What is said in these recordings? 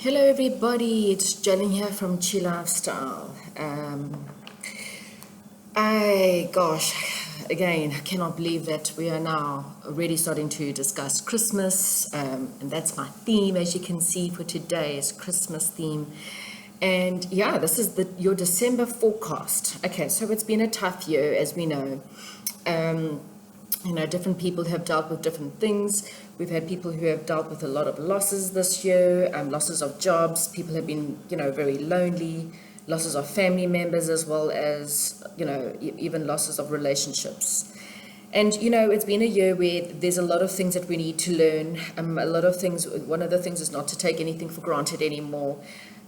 Hello everybody, it's Jalen here from Chi Lifestyle. Again, I cannot believe that we are now already starting to discuss Christmas, and that's my theme, as you can see for today, is Christmas theme. And yeah, this is your December forecast. Okay, so it's been a tough year, as we know. Different people have dealt with different things. We've had people who have dealt with a lot of losses this year, losses of jobs. People have been, very lonely, losses of family members, as well as, even losses of relationships. And, it's been a year where there's a lot of things that we need to learn. A lot of things, one of the things is not to take anything for granted anymore.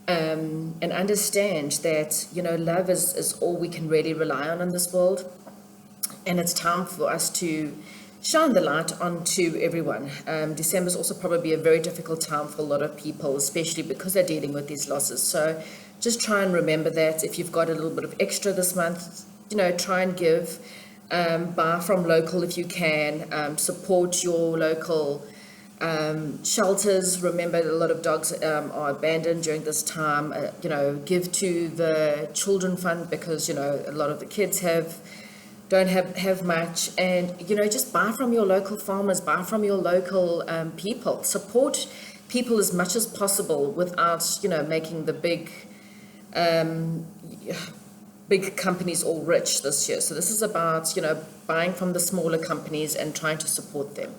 And understand that, love is all we can really rely on in this world. And it's time for us to shine the light onto everyone. December is also probably a very difficult time for a lot of people, especially because they're dealing with these losses. So just try and remember that. If you've got a little bit of extra this month, try and give. Buy from local if you can. Support your local shelters. Remember, a lot of dogs are abandoned during this time. Give to the children fund, because, a lot of the kids don't have much. And just buy from your local farmers, buy from your local people, support people as much as possible without making the big companies all rich this year. So this is about buying from the smaller companies and trying to support them.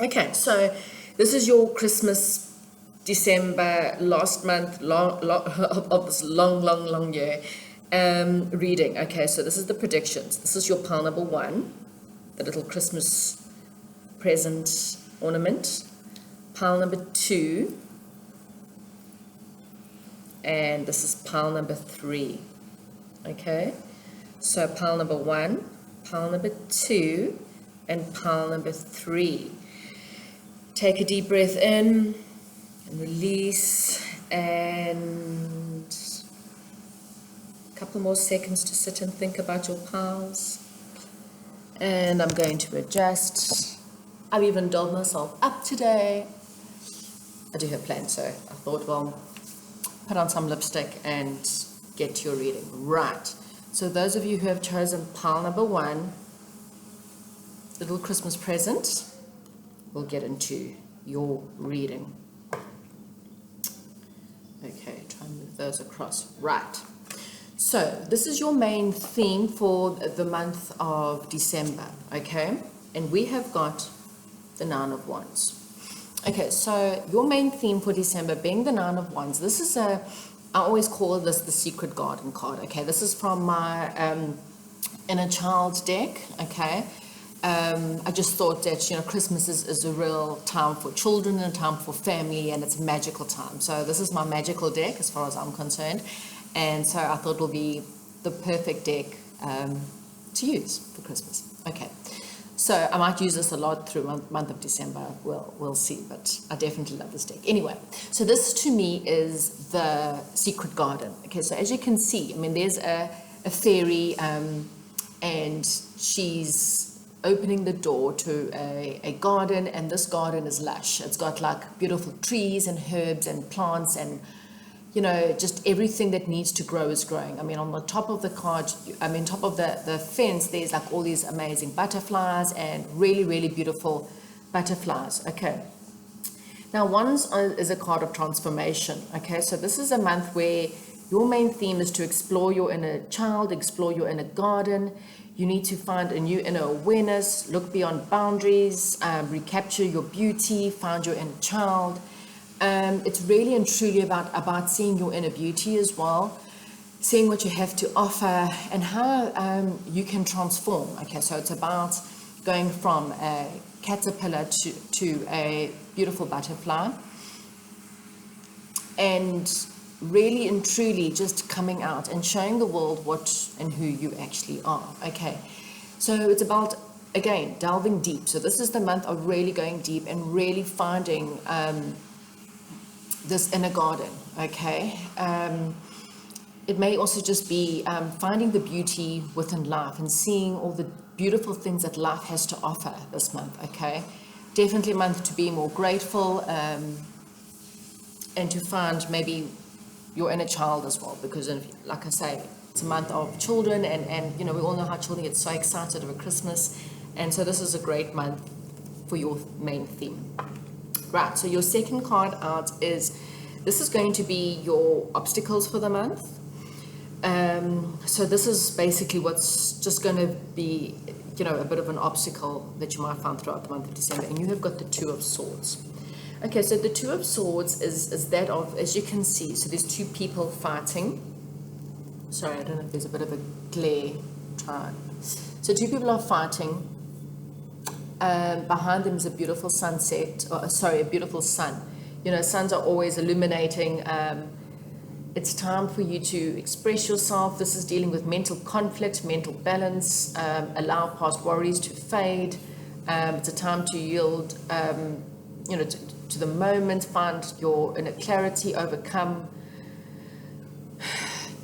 Okay, so this is your Christmas, December, last month of this long year. Reading. Okay, so this is the predictions. This is your pile number 1, the little Christmas present ornament. Pile number 2, and this is pile number 3. Okay, so pile number 1, pile number 2, and pile number 3. Take a deep breath in and release, and couple more seconds to sit and think about your piles. And I'm going to adjust. I've even dolled myself up today. I do have plans, so I thought, well, put on some lipstick and get to your reading. Right, so those of you who have chosen pile number 1, little Christmas present, we'll get into your reading. Okay, try and move those across. Right. So this is your main theme for the month of December, okay? And we have got the 9 of Wands. Okay, so your main theme for December being the 9 of Wands. This is I always call this the Secret Garden card, okay? This is from my Inner Child deck, okay? I just thought that, Christmas is a real time for children and a time for family, and it's a magical time. So this is my magical deck as far as I'm concerned. And so I thought it will be the perfect deck to use for Christmas. Okay, so I might use this a lot through month of December. We'll see, but I definitely love this deck. Anyway, so this to me is the Secret Garden. Okay, so as you can see, I mean, there's a fairy, and she's opening the door to a garden, and this garden is lush. It's got like beautiful trees and herbs and plants and just everything that needs to grow is growing. I mean, on the top of the card, top of the fence, there's like all these amazing butterflies and really, really beautiful butterflies. Okay. Now, Wands is a card of transformation. Okay, so this is a month where your main theme is to explore your inner child, explore your inner garden. You need to find a new inner awareness, look beyond boundaries, recapture your beauty, find your inner child. It's really and truly about seeing your inner beauty as well, seeing what you have to offer and how you can transform. Okay, so it's about going from a caterpillar to a beautiful butterfly, and really and truly just coming out and showing the world what and who you actually are. Okay, so it's about, again, delving deep. So this is the month of really going deep and really finding this inner garden, okay? It may also just be finding the beauty within life and seeing all the beautiful things that life has to offer this month, okay? Definitely a month to be more grateful, and to find maybe your inner child as well, because like I say, it's a month of children, and we all know how children get so excited over Christmas, and so this is a great month for your main theme. Right, so your second card out this is going to be your obstacles for the month. So this is basically what's just going to be, a bit of an obstacle that you might find throughout the month of December, and you have got the Two of Swords. Okay, so the Two of Swords is that of, as you can see, so there's two people fighting. Sorry, I don't know if there's a bit of a glare. So two people are fighting. Behind them is a beautiful sunset, a beautiful sun. Suns are always illuminating. It's time for you to express yourself. This is dealing with mental conflict, mental balance, allow past worries to fade. It's a time to yield, to the moment, find your inner clarity, overcome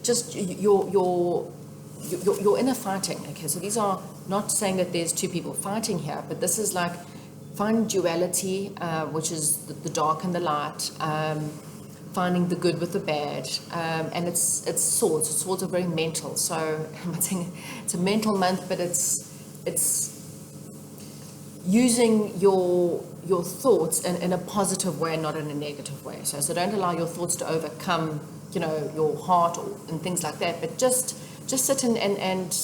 just your inner fighting. Okay, so these are not saying that there's two people fighting here, but this is like find duality, which is the dark and the light, finding the good with the bad, and it's swords. Swords are very mental, so I'm not saying it's a mental month, but it's using your thoughts in a positive way, not in a negative way. So don't allow your thoughts to overcome, your heart and things like that, but just sit and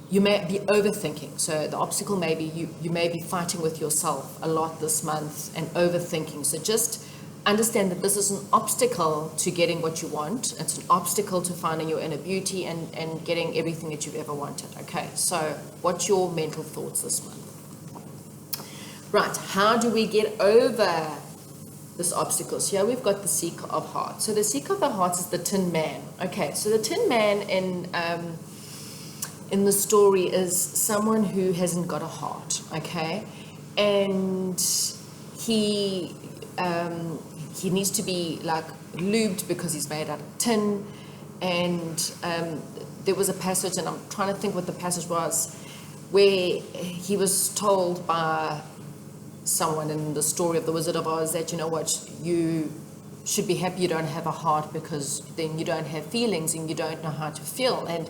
you may be overthinking. So the obstacle may be you may be fighting with yourself a lot this month and overthinking. So just understand that this is an obstacle to getting what you want. It's an obstacle to finding your inner beauty and getting everything that you've ever wanted. Okay, so what's your mental thoughts this month? Right, how do we get over this obstacle? So here we've got the Seeker of Hearts. So the Seeker of the Hearts is the Tin Man. Okay, so the Tin Man in the story is someone who hasn't got a heart, okay? And he needs to be like lubed because he's made out of tin. And there was a passage, and I'm trying to think what the passage was, where he was told by someone in the story of the Wizard of Oz that, you should be happy you don't have a heart, because then you don't have feelings and you don't know how to feel. And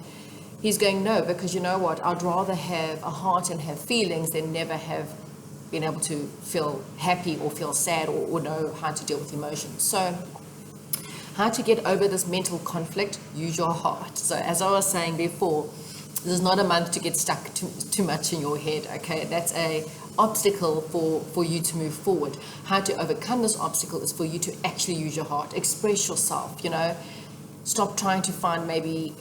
he's going, no, because I'd rather have a heart and have feelings than never have been able to feel happy or feel sad or know how to deal with emotions. So how to get over this mental conflict? Use your heart. So as I was saying before, this is not a month to get stuck too much in your head, okay? That's a obstacle for you to move forward. How to overcome this obstacle is for you to actually use your heart, express yourself, Stop trying to find maybe,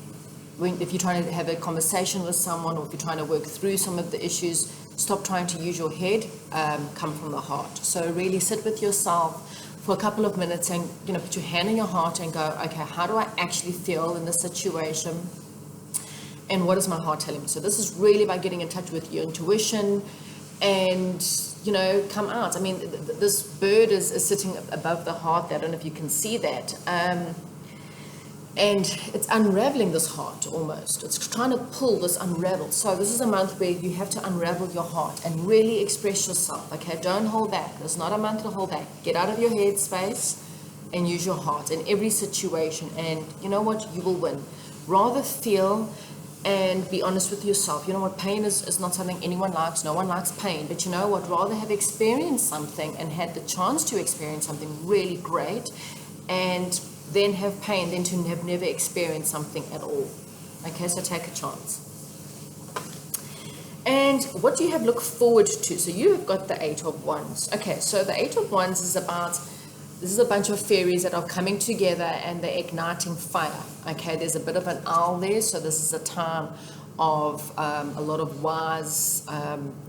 if you're trying to have a conversation with someone, or if you're trying to work through some of the issues, stop trying to use your head, come from the heart. So really sit with yourself for a couple of minutes and, put your hand on your heart and go, okay, how do I actually feel in this situation? And what is my heart telling me? So this is really about getting in touch with your intuition and, come out. I mean, this bird is sitting above the heart. I don't know if you can see that. And it's unraveling this heart almost. It's trying to pull this unravel. So this is a month where you have to unravel your heart and really express yourself. Okay, don't hold back. It's not a month to hold back. Get out of your head space and use your heart in every situation. And you know what? You will win. Rather feel and be honest with yourself. You know what? Pain is not something anyone likes. No one likes pain. But you know what? Rather have experienced something and had the chance to experience something really great and then have pain than to have never experienced something at all. Okay, so take a chance. And what do you have look forward to? So you have got the Eight of Wands. Okay, so the Eight of Wands is about, this is a bunch of fairies that are coming together and they're igniting fire. Okay, there's a bit of an owl there, so this is a time of a lot of wise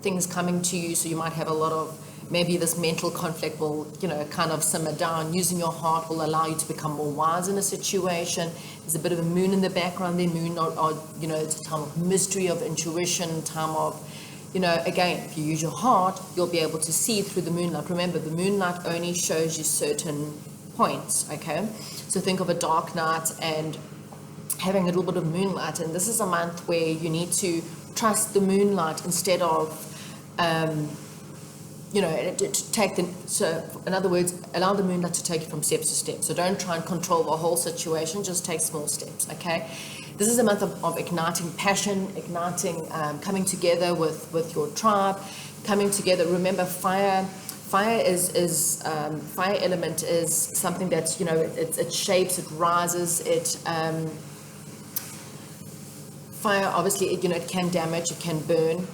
things coming to you. So you might have a lot of, maybe this mental conflict will, kind of simmer down. Using your heart will allow you to become more wise in a situation. There's a bit of a moon in the background there. Moon, it's a time of mystery, of intuition, time of, again, if you use your heart, you'll be able to see through the moonlight. Remember, the moonlight only shows you certain points, okay? So think of a dark night and having a little bit of moonlight. And this is a month where you need to trust the moonlight instead of to take so in other words, allow the moonlight to take you from step to step. So don't try and control the whole situation, just take small steps, okay? This is a month of igniting passion, igniting, coming together with your tribe, coming together. Remember, fire fire element is something that, it shapes, it rises, fire, obviously, it can damage, it can burn,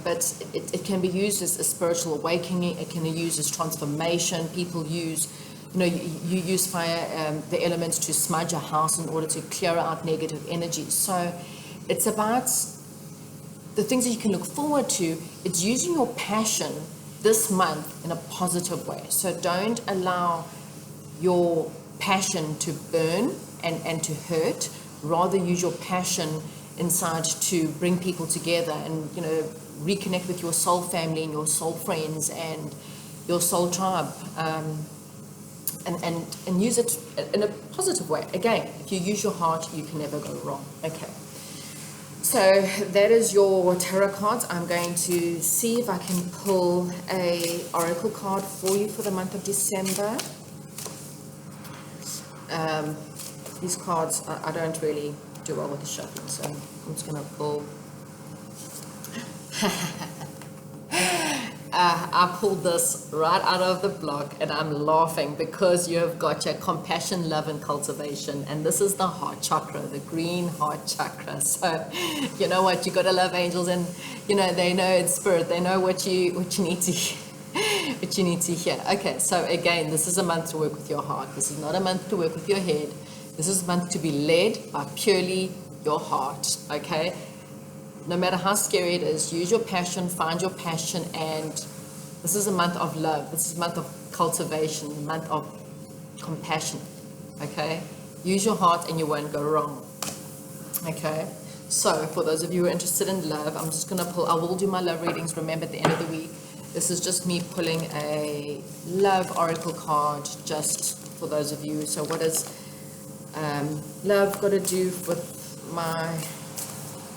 but it can be used as a spiritual awakening. It can be used as transformation. People use, you use fire, the elements, to smudge a house in order to clear out negative energy. So it's about the things that you can look forward to. It's using your passion this month in a positive way. So don't allow your passion to burn and to hurt. Rather use your passion inside to bring people together and, reconnect with your soul family and your soul friends and your soul tribe, and use it in a positive way. Again, if you use your heart, you can never go wrong. Okay. So that is your tarot cards. I'm going to see if I can pull a oracle card for you for the month of December. These cards, I don't really do well with the shuffling, so I'm just going to pull. I pulled this right out of the block, and I'm laughing because you have got your compassion, love, and cultivation, and this is the heart chakra, the green heart chakra. So you know what, you got to love angels, and they know it's spirit. They know what you need to hear. What you need to hear. Okay, so again, this is a month to work with your heart. This is not a month to work with your head. This is a month to be led by purely your heart. Okay. No matter how scary it is, use your passion, find your passion, and this is a month of love. This is a month of cultivation, a month of compassion, okay? Use your heart and you won't go wrong, okay? So for those of you who are interested in love, I'm just going to pull, I will do my love readings, remember, at the end of the week. This is just me pulling a love oracle card, just for those of you. So what does love got to do with my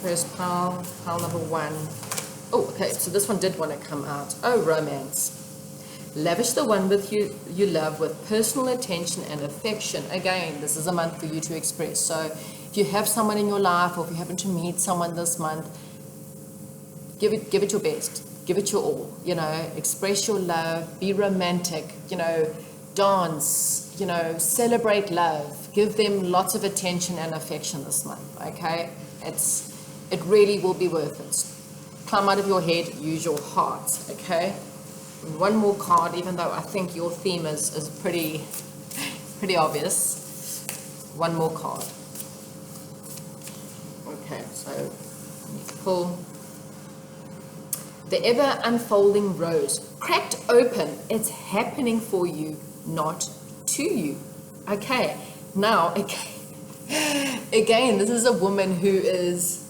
first pile number one? Oh, okay, so this one did want to come out. Oh, romance. Lavish the one with you love with personal attention and affection. Again, this is a month for you to express. So if you have someone in your life, or if you happen to meet someone this month, give it your best. Give it your all. Express your love. Be romantic. Dance. Celebrate love. Give them lots of attention and affection this month. Okay, it really will be worth it. Climb out of your head, use your heart, okay? And one more card, even though I think your theme is pretty obvious. One more card. Okay, so let me pull. The ever unfolding rose, cracked open. It's happening for you, not to you. Okay, now again, this is a woman who is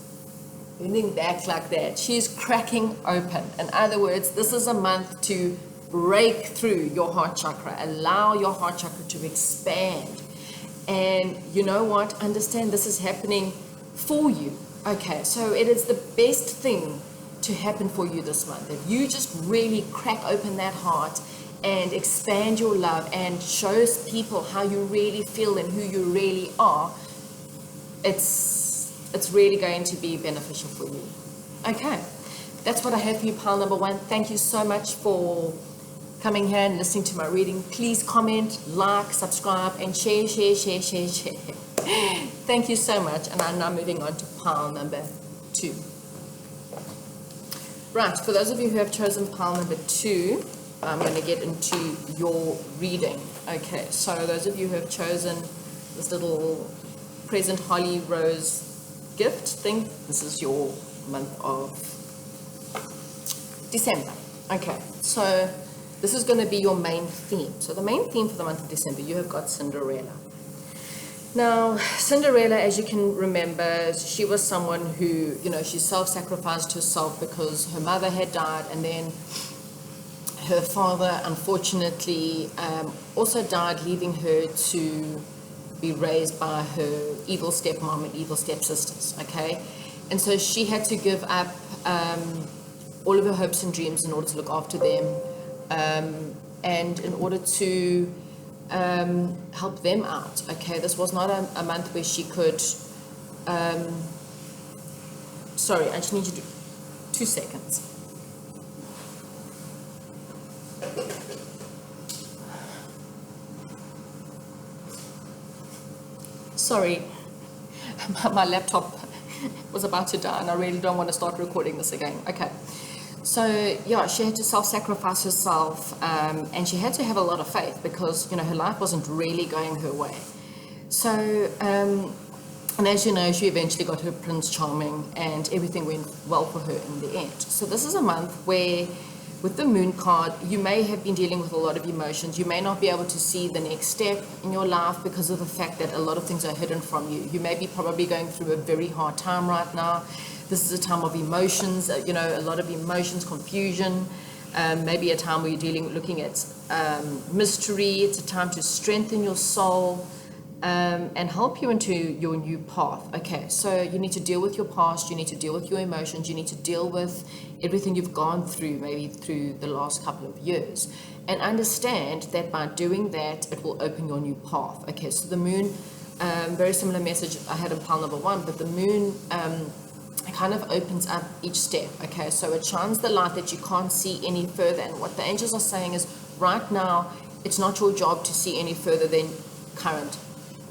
leaning back like that. She's cracking open. In other words, this is a month to break through your heart chakra. Allow your heart chakra to expand. And you know what? Understand this is happening for you. Okay, so it is the best thing to happen for you this month. If you just really crack open that heart and expand your love and shows people how you really feel and who you really are, it's really going to be beneficial for you. Okay, that's what I have for you, pile number one. Thank you so much for coming here and listening to my reading. Please comment, like, subscribe, and share. Thank you so much, and I'm now moving on to pile number two. Right, for those of you who have chosen pile number two, I'm going to get into your reading. Okay, so those of you who have chosen this little present holly rose gift thing, this is your month of December. Okay, so this is going to be your main theme. So the main theme for the month of December, you have got Cinderella. Now, Cinderella, as you can remember, she was someone who, she self-sacrificed herself because her mother had died, and then her father, unfortunately, also died, leaving her to be raised by her evil stepmom and evil stepsisters, okay? And so she had to give up all of her hopes and dreams in order to look after them. and in order to help them out. Okay, this was not a month where she could. Sorry, I just need you to 2 seconds. Sorry, my laptop was about to die and I really don't want to start recording this again. Okay, so yeah, she had to self-sacrifice herself, and she had to have a lot of faith because, you know, her life wasn't really going her way. So, and as you know, she eventually got her Prince Charming and everything went well for her in the end. So this is a month where, with the Moon card, you may have been dealing with a lot of emotions. You may not be able to see the next step in your life because of the fact that a lot of things are hidden from you. You may be probably going through a very hard time right now. This is a time of emotions, you know, a lot of emotions, confusion, maybe a time where you're looking at mystery. It's a time to strengthen your soul, and help you into your new path. Okay, so you need to deal with your past, you need to deal with your emotions, you need to deal with everything you've gone through, maybe through the last couple of years, and understand that by doing that, it will open your new path. Okay, so the Moon, very similar message I had in pile number 1, but the Moon kind of opens up each step. Okay, so it shines the light that you can't see any further, and what the angels are saying is, right now, it's not your job to see any further than current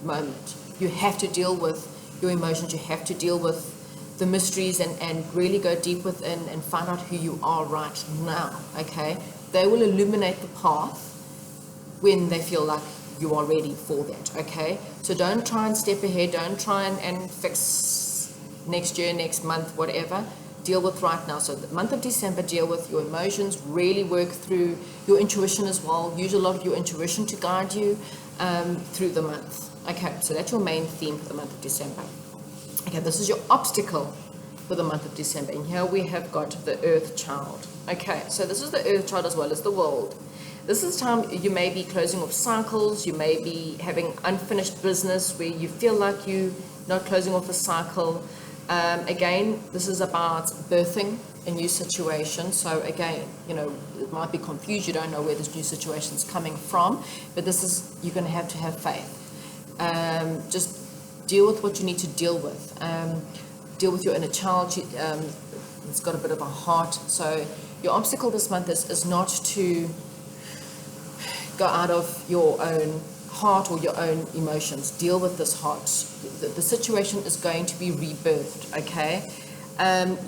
moment. You have to deal with your emotions, you have to deal with the mysteries, and really go deep within and find out who you are right now. Okay, they will illuminate the path when they feel like you are ready for that. Okay, so don't try and step ahead, don't try and fix next year, next month, whatever. Deal with right now. So the month of December, deal with your emotions, really work through your intuition as well. Use a lot of your intuition to guide you through the month. Okay, so that's your main theme for the month of December. Okay, this is your obstacle for the month of December. And here we have got the Earth Child. Okay, so this is the Earth Child as well as the World. This is time you may be closing off cycles, you may be having unfinished business where you feel like you're not closing off a cycle. Again, this is about birthing a new situation. So again, you know, it might be confused, you don't know where this new situation is coming from, but this is, you're going to have faith. Just deal with what you need to deal with. Deal with your inner child. It's got a bit of a heart. So your obstacle this month is not to go out of your own heart or your own emotions. Deal with this heart. The situation is going to be rebirthed. Okay.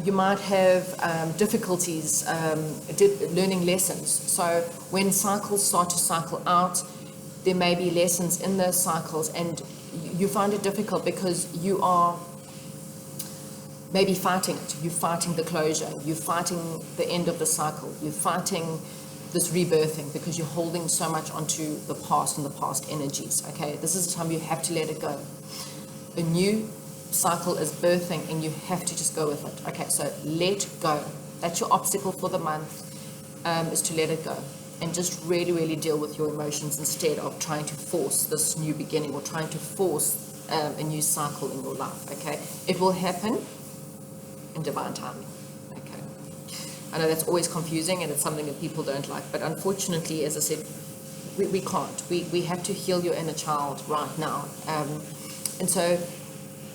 You might have difficulties learning lessons. So when cycles start to cycle out, there may be lessons in those cycles, and you find it difficult because you are maybe fighting it. You're fighting the closure. You're fighting the end of the cycle. You're fighting this rebirthing because you're holding so much onto the past and the past energies. Okay, this is the time you have to let it go. A new cycle is birthing, and you have to just go with it. Okay, so let go. That's your obstacle for the month, is to let it go. And just really, really deal with your emotions instead of trying to force this new beginning or trying to force a new cycle in your life. Okay, it will happen in divine timing. Okay, I know that's always confusing and it's something that people don't like, but unfortunately, as I said, we can't. We have to heal your inner child right now, and so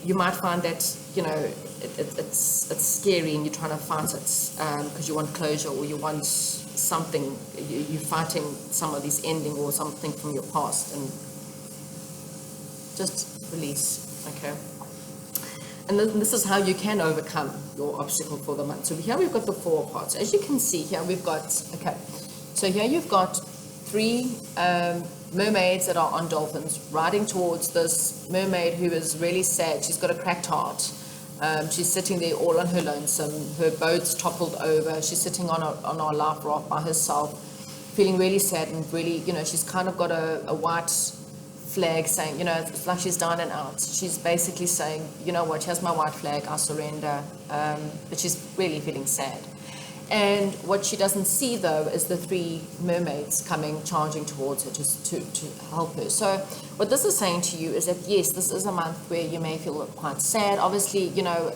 you might find that, you know, it's scary and you're trying to fight it because you want closure or you want something, you're fighting some of this ending or something from your past, and just release. Okay, and this is how you can overcome your obstacle for the month. So here we've got the 4 parts. As you can see here, we've got, okay, so here you've got 3 mermaids that are on dolphins riding towards this mermaid who is really sad. She's got a cracked heart. She's sitting there all on her lonesome. Her boat's toppled over. She's sitting on our life raft by herself, feeling really sad and really, you know, she's kind of got a white flag saying, you know, it's like she's down and out. She's basically saying, you know what, here's my white flag, I surrender. But she's really feeling sad. And what she doesn't see, though, is the 3 mermaids coming, charging towards her to help her. So what this is saying to you is that, yes, this is a month where you may feel quite sad. Obviously, you know,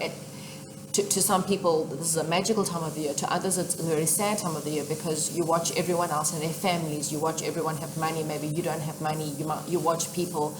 to some people, this is a magical time of the year. To others, it's a very sad time of the year because you watch everyone else and their families. You watch everyone have money. Maybe you don't have money. You watch people,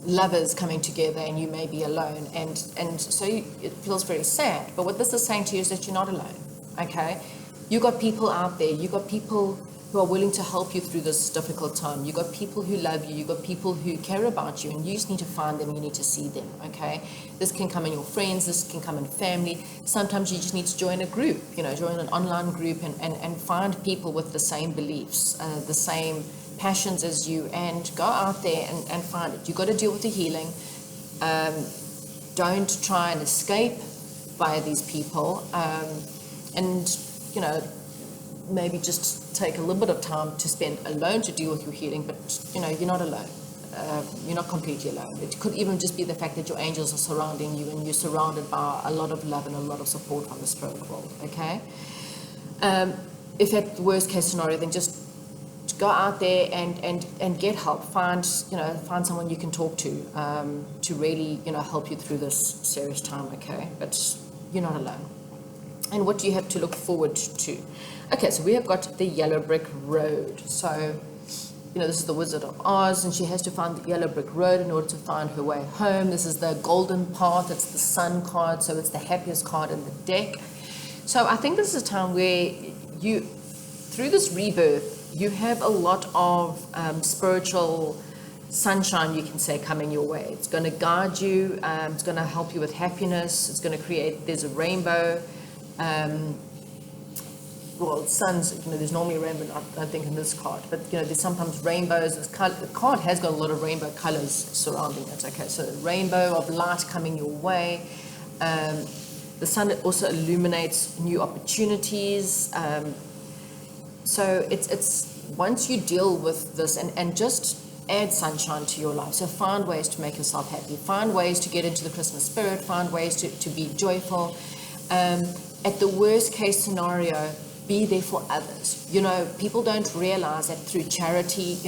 lovers coming together, and you may be alone. And so it feels very sad. But what this is saying to you is that you're not alone. Okay, you got people out there. You got people who are willing to help you through this difficult time. You got people who love you. You got people who care about you, and you just need to find them. You need to see them. Okay, this can come in your friends. This can come in family. Sometimes you just need to join a group. Join an online group and find people with the same beliefs, the same passions as you, and go out there and find it. You got to deal with the healing. Don't try and escape via these people, and maybe just take a little bit of time to spend alone to deal with your healing, but you're not alone. You're not completely alone. It could even just be the fact that your angels are surrounding you and you're surrounded by a lot of love and a lot of support from the spirit world. Okay, if at the worst case scenario, then just go out there and get help. Find someone you can talk to really help you through this serious time. Okay, but you're not alone. And what do you have to look forward to? Okay, so we have got the yellow brick road. So, this is the Wizard of Oz, and she has to find the yellow brick road in order to find her way home. This is the golden path. It's the sun card, so it's the happiest card in the deck. So I think this is a time where through this rebirth, you have a lot of spiritual sunshine, you can say, coming your way. It's going to guide you. It's going to help you with happiness. It's going to there's a rainbow. Suns, there's normally a rainbow, I think, in this card, but there's sometimes rainbows. The card has got a lot of rainbow colors surrounding it. Okay, so rainbow of light coming your way. The sun also illuminates new opportunities. So it's once you deal with this and just add sunshine to your life. So find ways to make yourself happy. Find ways to get into the Christmas spirit. Find ways to be joyful. At the worst case scenario, be there for others. People don't realize that through charity,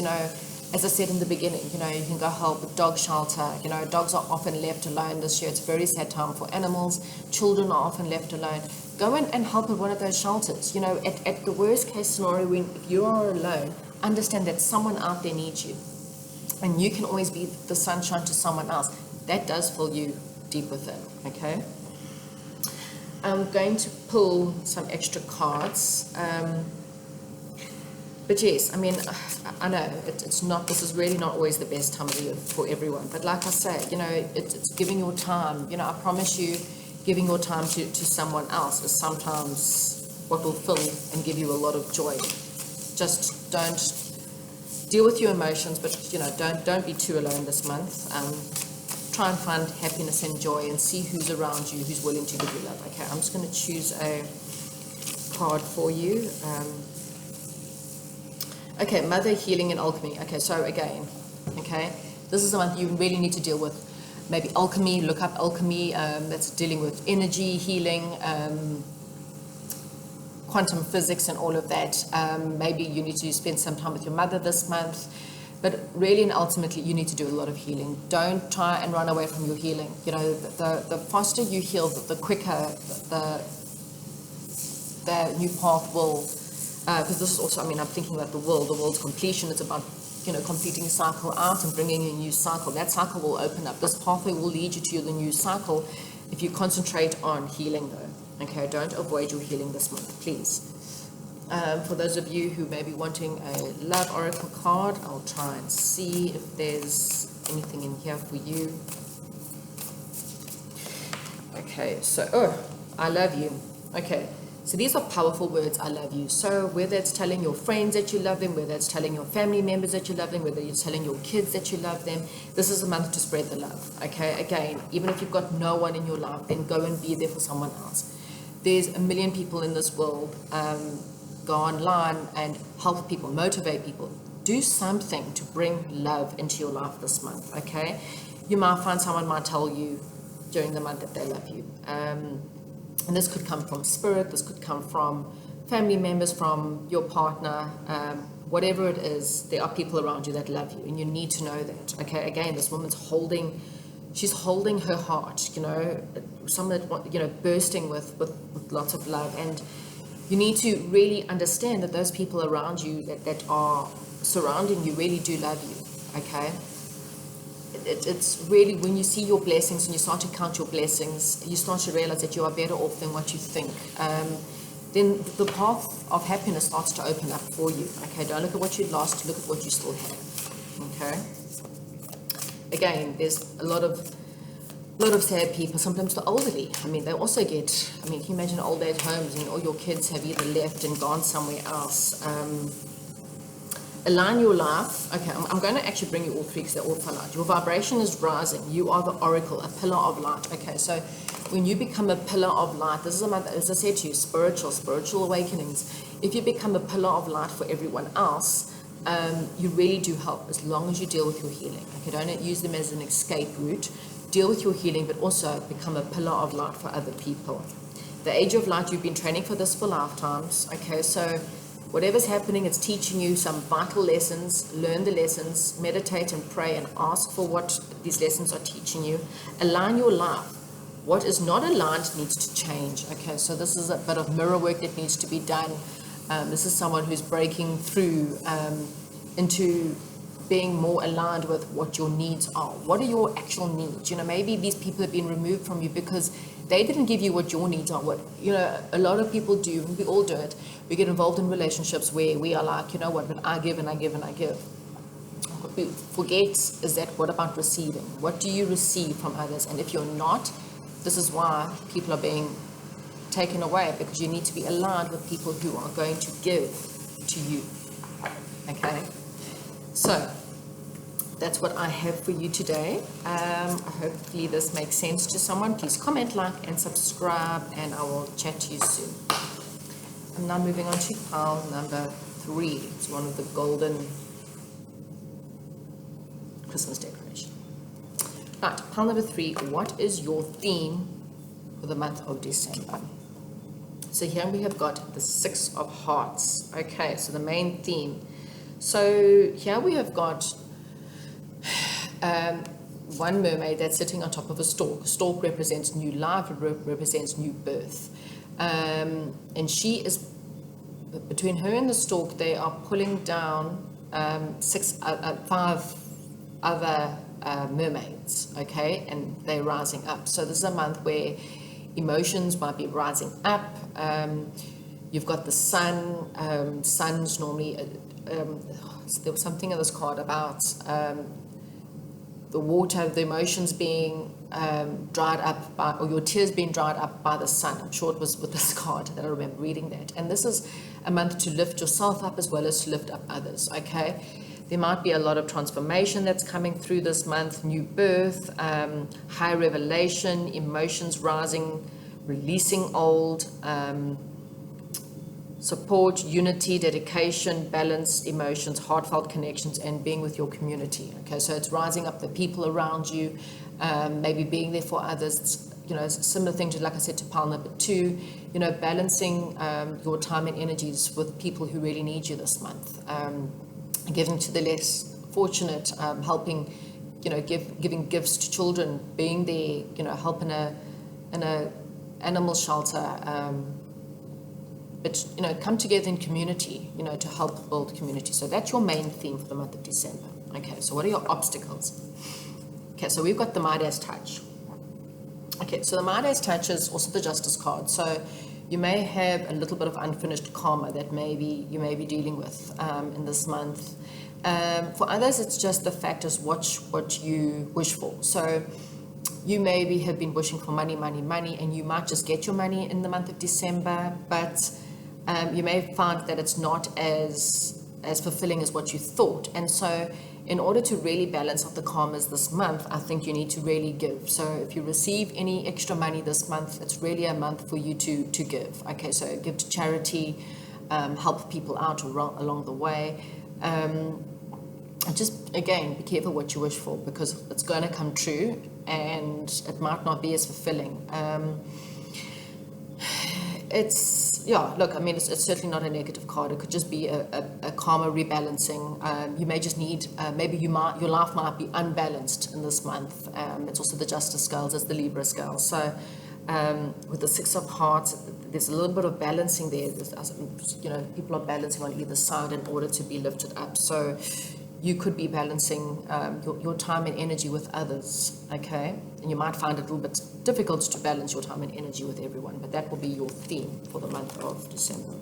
as I said in the beginning, you can go help with dog shelter. Dogs are often left alone this year. It's a very sad time for animals. Children are often left alone. Go in and help at one of those shelters. At the worst case scenario, if you are alone, understand that someone out there needs you. And you can always be the sunshine to someone else. That does fill you deep within, okay? I'm going to pull some extra cards. But yes, I know this is really not always the best time of the year for everyone. But like I say, it's giving your time. I promise you, giving your time to someone else is sometimes what will fill and give you a lot of joy. Just don't deal with your emotions, but don't be too alone this month. Try and find happiness and joy and see who's around you, who's willing to give you love. Okay, I'm just going to choose a card for you. Okay, Mother, Healing and Alchemy. Okay, so again, this is the month you really need to deal with. Maybe alchemy, look up alchemy. That's dealing with energy, healing, quantum physics and all of that. Maybe you need to spend some time with your mother this month. But really and ultimately, you need to do a lot of healing. Don't try and run away from your healing. The faster you heal, the quicker the new path will. Because this is also, I'm thinking about the world's completion. It's about, completing a cycle out and bringing a new cycle. That cycle will open up. This pathway will lead you to the new cycle if you concentrate on healing, though. Okay, don't avoid your healing this month, please. For those of you who may be wanting a love oracle card, I'll try and see if there's anything in here for you. Okay, so, I love you. Okay, so these are powerful words, I love you. So whether it's telling your friends that you love them, whether it's telling your family members that you love them, whether you're telling your kids that you love them, this is a month to spread the love. Okay, again, even if you've got no one in your life, then go and be there for someone else. There's a million people in this world. Go online and help people, motivate people. Do something to bring love into your life this month, okay? You might find someone might tell you during the month that they love you. And this could come from spirit, this could come from family members, from your partner, whatever it is, there are people around you that love you, and you need to know that, okay? Again, this woman's holding she's holding her heart, someone that, bursting with lots of love. And you need to really understand that those people around you that are surrounding you really do love you, okay? It's really when you see your blessings and you start to count your blessings, you start to realize that you are better off than what you think. Then the path of happiness starts to open up for you. Okay, don't look at what you lost, look at what you still have. Okay. Again, there's a lot of sad people. Sometimes the elderly. I mean, they also get. I mean, can you imagine old age homes and all your kids have either left and gone somewhere else? Align your life. Okay, I'm going to actually bring you all three because they're all fun out. Your vibration is rising. You are the oracle, a pillar of light. Okay, so when you become a pillar of light, this is as I said to you, spiritual awakenings. If you become a pillar of light for everyone else, you really do help as long as you deal with your healing. Okay, don't use them as an escape route. Deal with your healing, but also become a pillar of light for other people. The age of light, you've been training for this for lifetimes. Okay, so whatever's happening, it's teaching you some vital lessons. Learn the lessons, meditate and pray and ask for what these lessons are teaching you. Align your life. What is not aligned needs to change. Okay, so this is a bit of mirror work that needs to be done. This is someone who's breaking through into being more aligned with what your needs are. What are your actual needs? Maybe these people have been removed from you because they didn't give you what your needs are. A lot of people do, and we all do it. We get involved in relationships where we are like, but I give and I give and I give. What we forget is that what about receiving? What do you receive from others? And if you're not, this is why people are being taken away, because you need to be aligned with people who are going to give to you. Okay? So, that's what I have for you today. Hopefully this makes sense to someone. Please comment, like, and subscribe, and I will chat to you soon. I'm now moving on to pile number 3. It's one of the golden Christmas decoration. Right, pile number 3. What is your theme for the month of December? So here we have got the 6 of Hearts. Okay, so the main theme. So here we have got one mermaid that's sitting on top of a stalk. Stalk represents new life, it represents new birth. And she is, between her and the stalk, they are pulling down 5 other mermaids, okay, and they're rising up. So this is a month where emotions might be rising up. You've got the sun. Sun's normally, there was something in this card about the water, the emotions being dried up by, or your tears being dried up by the sun. I'm sure it was with this card that I remember reading that. And this is a month to lift yourself up as well as to lift up others, okay? There might be a lot of transformation that's coming through this month, new birth, high revelation, emotions rising, releasing old, support, unity, dedication, balanced emotions, heartfelt connections, and being with your community. Okay, so it's rising up the people around you, maybe being there for others. Similar thing to, like I said, to pile number 2. Balancing your time and energies with people who really need you this month. Giving to the less fortunate, helping, giving gifts to children, being there, helping in a animal shelter. But, come together in community, to help build community. So that's your main theme for the month of December. Okay, so what are your obstacles? Okay, so we've got the Midas Touch. Okay, so the Midas Touch is also the Justice card. So you may have a little bit of unfinished karma that you may be dealing with in this month. For others, it's just the fact is what you wish for. So you maybe have been wishing for money, and you might just get your money in the month of December, but you may find that it's not as fulfilling as what you thought. And so in order to really balance out the karmas this month, I think you need to really give. So if you receive any extra money this month, it's really a month for you to give. Okay, so give to charity, help people out along the way. And just, again, be careful what you wish for, because it's going to come true and it might not be as fulfilling. It's yeah, look, I mean, it's certainly not a negative card. It could just be a karma rebalancing. You may just need, maybe your life might be unbalanced in this month. It's also the Justice scales, it's the Libra scale. So with the Six of Hearts, there's a little bit of balancing there. People are balancing on either side in order to be lifted up. So you could be balancing your time and energy with others, okay? And you might find it a little bit difficult to balance your time and energy with everyone, but that will be your theme for the month of December.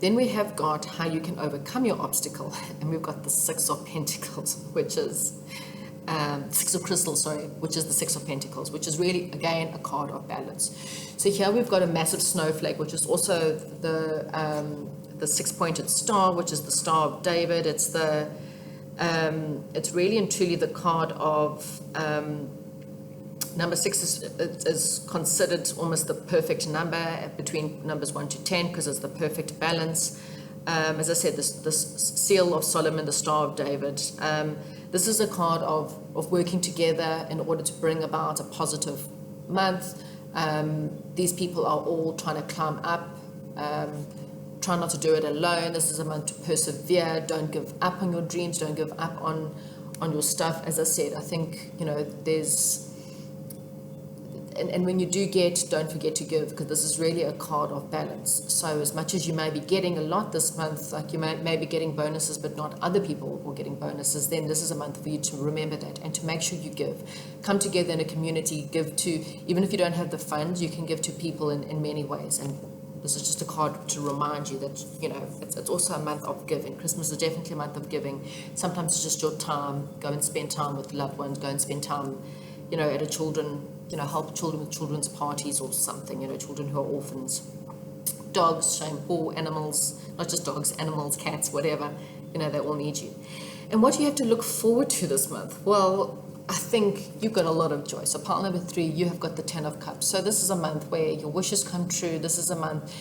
Then we have got how you can overcome your obstacle, and we've got the Six of Pentacles, which is Six of Crystals, which is the Six of Pentacles, which is really, again, a card of balance. So here we've got a massive snowflake, which is also the six-pointed star, which is the Star of David. It's really and truly the card of number 6 is considered almost the perfect number between numbers 1 to 10 because it's the perfect balance. As I said, this seal of Solomon, the Star of David. This is a card of working together in order to bring about a positive month. These people are all trying to climb up. Try not to do it alone. This is a month to persevere. Don't give up on your dreams. Don't give up on your stuff. As I said, I think, there's... And when you do get, don't forget to give, because this is really a card of balance. So as much as you may be getting a lot this month, like you may be getting bonuses, but not other people are getting bonuses, then this is a month for you to remember that and to make sure you give. Come together in a community, give to, even if you don't have the funds, you can give to people in many ways. And this is just a card to remind you that, it's also a month of giving. Christmas is definitely a month of giving. Sometimes it's just your time. Go and spend time with loved ones. Go and spend time, at a children, help children with children's parties or something, children who are orphans. Dogs, shame, poor animals, not just dogs, animals, cats, whatever, they all need you. And what do you have to look forward to this month? Well, I think you've got a lot of joy. So pile number 3, you have got the 10 of Cups. So this is a month where your wishes come true. This is a month,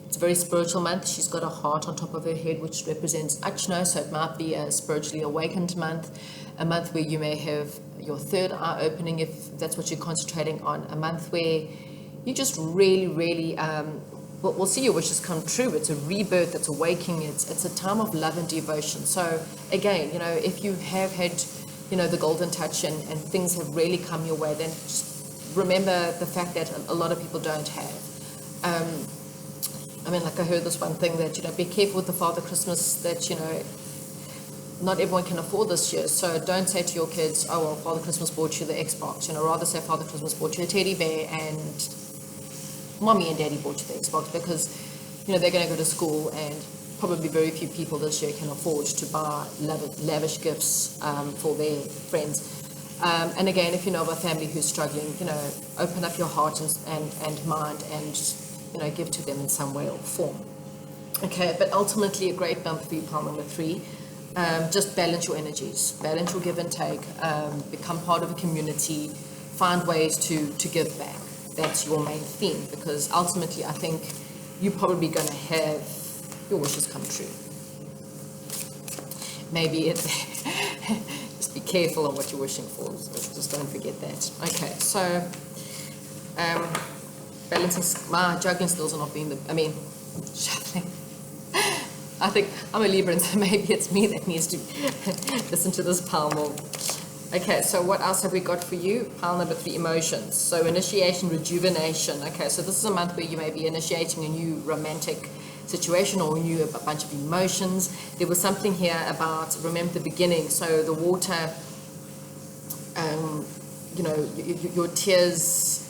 it's a very spiritual month. She's got a heart on top of her head, which represents Achno, so it might be a spiritually awakened month, a month where you may have your third eye opening, if that's what you're concentrating on, a month where you just really, really, we'll see your wishes come true. It's a rebirth, it's awakening, it's a time of love and devotion. So again, if you have had the golden touch and things have really come your way, then just remember the fact that a lot of people don't have. I heard this one thing that, be careful with the Father Christmas that, not everyone can afford this year. So don't say to your kids, oh, well, Father Christmas bought you the Xbox. Rather say Father Christmas bought you a teddy bear and Mommy and Daddy bought you the Xbox, because, they're going to go to school and probably very few people this year can afford to buy lavish gifts for their friends. And again, if you know of a family who's struggling, open up your heart and mind and, give to them in some way or form. Okay, but ultimately a great month for you, pile number 3. Just balance your energies, balance your give and take, become part of a community, find ways to give back. That's your main theme, because ultimately I think you're probably going to have your wishes come true. Maybe it's just be careful on what you're wishing for. So just don't forget that. Okay, so balancing, my juggling skills are not being shuffling. I think I'm a Libra, and so maybe it's me that needs to listen to this pile more. Okay, so what else have we got for you? Pile number 3, emotions. So initiation, rejuvenation. Okay, so this is a month where you may be initiating a new romantic situation or a bunch of emotions. There was something here about, remember the beginning, so the water, your tears,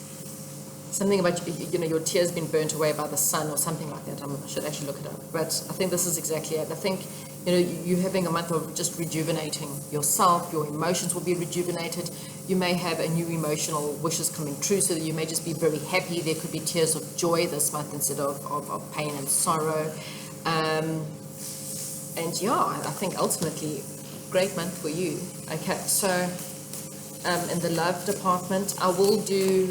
something about, your tears been burnt away by the sun or something like that. I should actually look it up. But I think this is exactly it. I think, you're having a month of just rejuvenating yourself. Your emotions will be rejuvenated. You may have a new emotional wishes coming true, so that you may just be very happy. There could be tears of joy this month instead of pain and sorrow. And yeah, I think ultimately, great month for you. Okay, so in the love department, I will do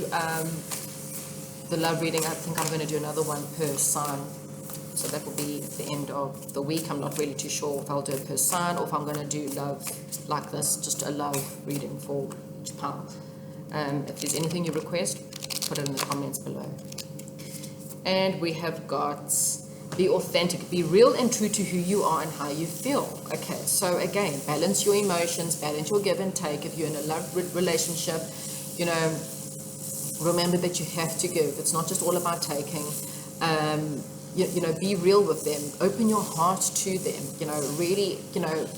the love reading. I think I'm going to do another one per sign. So that will be at the end of the week. I'm not really too sure if I'll do it per sign or if I'm going to do love like this, just a love reading for each pile. If there's anything you request, put it in the comments below. And we have got be authentic, be real and true to who you are and how you feel. Okay, so again, balance your emotions, balance your give and take. If you're in a love relationship, you know, remember that you have to give. It's not just all about taking. You know, be real with them. Open your heart to them. You know, really, you know,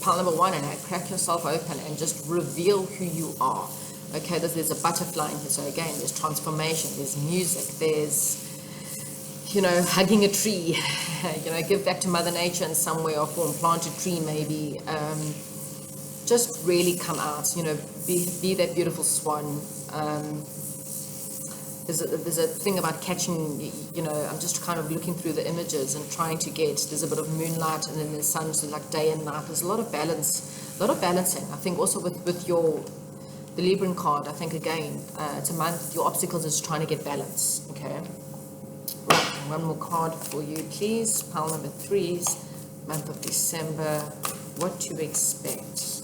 pile number one, and crack yourself open and just reveal who you are. Okay, there's a butterfly in here. So again, there's transformation, there's music, there's, you know, hugging a tree, you know, give back to Mother Nature in some way or form, plant a tree maybe. Just really come out, you know, be that beautiful swan. There's a thing about catching, you know, I'm just kind of looking through the images and trying to get, there's a bit of moonlight and then there's sun, so like day and night. There's a lot of balance, a lot of balancing. I think also with the Libran card, I think again, it's a month, your obstacles is trying to get balance, okay? Right, one more card for you, please. Pile number 3's month of December, what to expect.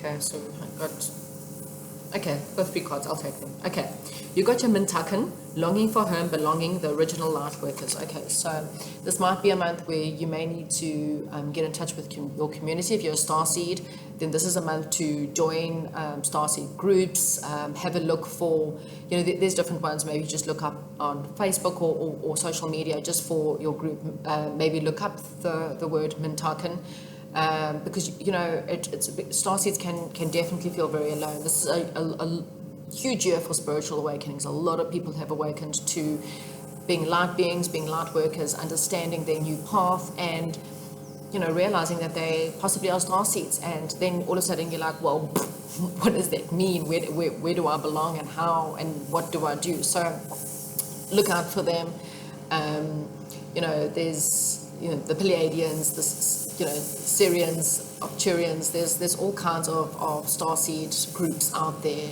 Okay, so I got, okay, got 3 cards, I'll take them. Okay, you got your Mintakan, longing for home, belonging, the original light workers. Okay, so this might be a month where you may need to get in touch with your community. If you're a starseed, then this is a month to join starseed groups, have a look for, you know, there's different ones. Maybe just look up on Facebook or social media just for your group. Maybe look up the word Mintakan. Because, you know, starseeds can definitely feel very alone. This is a huge year for spiritual awakenings. A lot of people have awakened to being light beings, being light workers, understanding their new path, and, you know, realizing that they possibly are starseeds. And then all of a sudden you're like, well, what does that mean? Where do I belong, and how, and what do I do? So look out for them. You know, there's, you know, the Pleiadians, you know, Syrians, Arcturians, there's all kinds of starseed groups out there.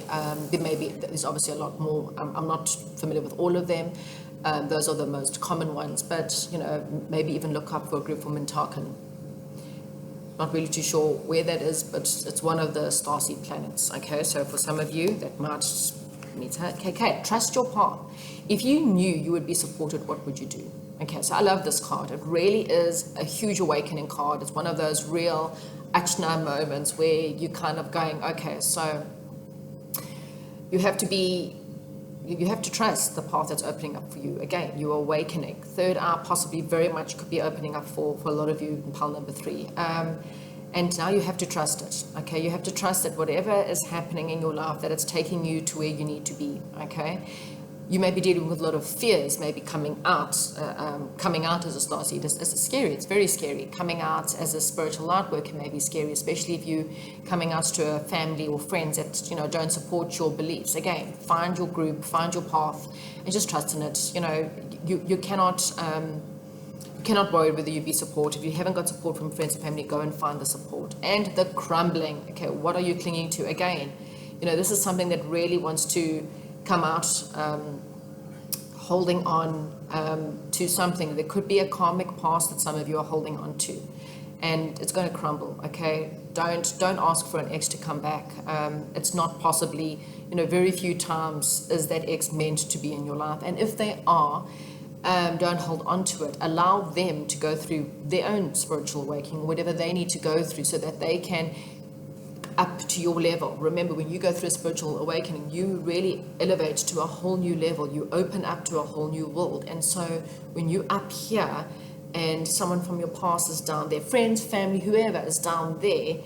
There's obviously a lot more. I'm not familiar with all of them. Those are the most common ones, but, you know, maybe even look up for a group for Mintakan. Not really too sure where that is, but it's one of the starseed planets. Okay, so for some of you that might meet her. Okay, trust your path. If you knew you would be supported, what would you do? Okay, so I love this card. It really is a huge awakening card. It's one of those real Achna moments where you're kind of going, okay, so you have to trust the path that's opening up for you. Again, you're awakening. Third eye possibly very much could be opening up for a lot of you in pile number 3. And now you have to trust it, okay? You have to trust that whatever is happening in your life, that it's taking you to where you need to be, okay? You may be dealing with a lot of fears, maybe coming out as a starseed is scary. It's very scary. Coming out as a spiritual light worker may be scary, especially if you're coming out to a family or friends that, you know, don't support your beliefs. Again, find your group, find your path, and just trust in it. You know, you cannot worry whether you be supported. If you haven't got support from friends and family, go and find the support. And the crumbling. Okay, what are you clinging to? Again, you know, this is something that really wants to come out, holding on to something. There could be a karmic past that some of you are holding on to, and it's going to crumble. Okay, don't ask for an ex to come back. It's not possibly, you know, very few times is that ex meant to be in your life, and if they are, don't hold on to it. Allow them to go through their own spiritual awakening, whatever they need to go through, so that they can up to your level. Remember, when you go through a spiritual awakening, you really elevate to a whole new level. You open up to a whole new world. And so when you up here and someone from your past is down there, friends, family, whoever is down there,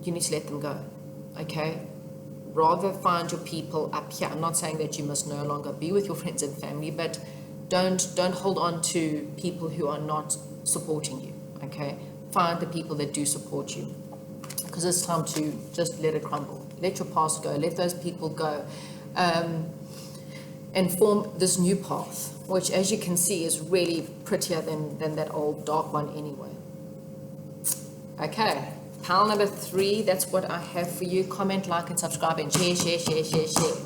you need to let them go. Okay? Rather find your people up here. I'm not saying that you must no longer be with your friends and family, but don't hold on to people who are not supporting you. Okay? Find the people that do support you. Because it's time to just let it crumble. Let your past go. Let those people go. And form this new path, which, as you can see, is really prettier than that old dark one anyway. Okay, pile number 3, that's what I have for you. Comment, like, and subscribe, and share.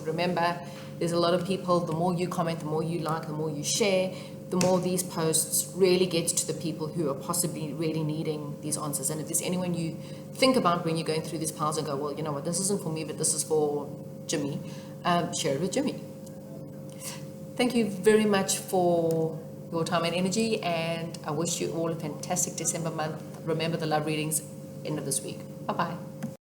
Remember, there's a lot of people, the more you comment, the more you like, the more you share, the more these posts really get to the people who are possibly really needing these answers. And if there's anyone you think about when you're going through these piles and go, well, you know what, this isn't for me, but this is for Jimmy, share it with Jimmy. Thank you very much for your time and energy, and I wish you all a fantastic December month. Remember the love readings end of this week. Bye-bye.